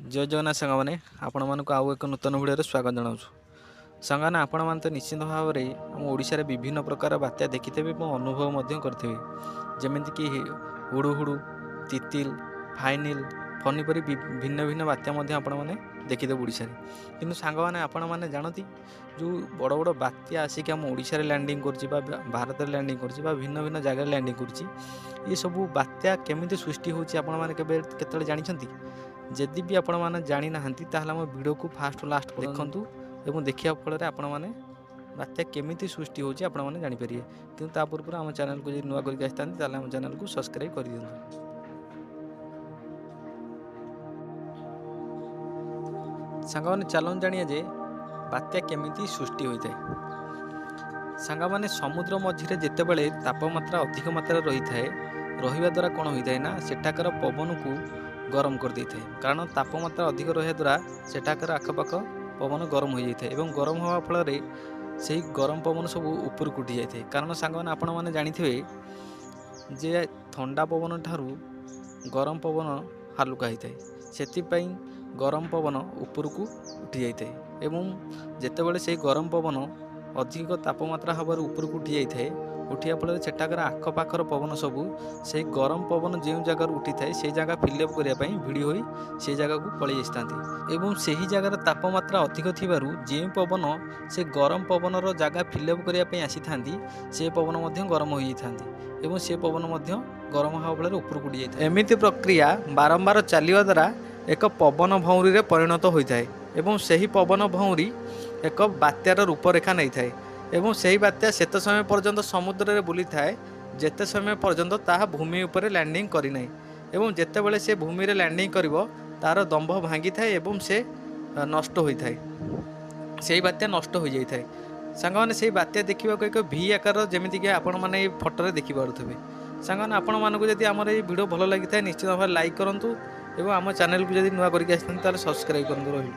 जय जगन्नाथ सांगने आपण मानक आउ एक नूतन भिडियो स्वागत जनाऊँ सांगने आपण मैंने तो निश्चित भाव में आम ओडिशा रे विभिन्न प्रकार बात्या देखिथे और अनुभव करेंगे जमीक हुड़ुहुड़ु तितिल फाइनिल फनी परी भिन्न भिन्न बात्या आपण मैंने देखिथे ओडिशा रे किंतु सांग मैंने आपण मैंने जानती जो बड़ बड़ बात्या आसिक आम ओडिशा रे लैंडिंग कर भारत में लैंडिंग कर भिन्न भिन्न जगह लैंडिंग कर ये सब बात्या केमिति सृष्टि होची आपण मैंने केते जानिछंती जदि भी आपण मैंने जानी ना ताहले हम वीडियो को फास्ट लास्ट देखंतु एवं देखिया फल आपण मैंने बात्या केमिति सृष्टि होची आपण मैंने जानि परिए किंतु ता पूर्व हम चैनल को नुआ करके आस्तांती ताहले हम चैनल को सब्सक्राइब कर दियंतु। सांग मैंने चलन जानिए जे बात्या केमिति सृष्टि होई थाए। सांग मैंने समुद्र मझिरे जेतेबेले तापमात्रा अधिक मात्रा रही थाए रहिबा द्वारा कोन होई थाए ना सेठाकर पवन को गरम कर देता है कारण तापमात्रा अधिक रहा द्वारा सेठाकर आखपाख पवन गरम हो जाता है एवं गरम हवा फल से गरम पवन सब ऊपर को उठी जाए कारण सांग मैंने आपण मैंने जानिथिबे जे ठंडा पवन ठारू गरम पवन हालुका होता है सेथिपाई गरम पवन ऊपर को उठी जाए एवं जेतेबेले से गरम पवन अधिक तापमात्रा हबार ऊपर को उठी जाए उठिया फल सेठाकर आखपाखर पवन सबू से गरम पवन जो जगार उठी थाए से जगह फिलअप करने भिड़ी हो से जगह को पलि एवं से ही जगार तापमात्रा अधिक थिबारु जो पवन से गरम पवन जगह फिलअप करने आसी था से पवन गरम हो जाती एवं से पवन गरम हवा फल ऊपर को उठी जाए एमती प्रक्रिया बारंबार चलने द्वारा एक पवन भौरी परिणत होता है एवं सही पवन भौरी एक बात्यार रूपरेखा नहीं थाए एवं सही बात्या सेत समय पर्यंत समुद्र में बुली थाए जेते समय पर्यंत ताहा भूमि उपरे लैंडिंग करि नाही एवं जेतेबेले से भूमि रे लैंडिंग करिवो तार दंभ भांगी थाए एवं से नष्ट होई थाए सही बात्या नष्ट हो जाई थाए। सांग माने सही बात्या देखिबा को एक भी आकार जेमिति कि आपण माने ए फोटो रे देखि पारुथबे। सांग माने आपण मानको जदि हमर ए वीडियो भलो लागि थाए निश्चित भाव लाइक करंतु एवं आम चैनल को जदि नुआ करके आछन ताले सब्सक्राइब करंतु रहिल।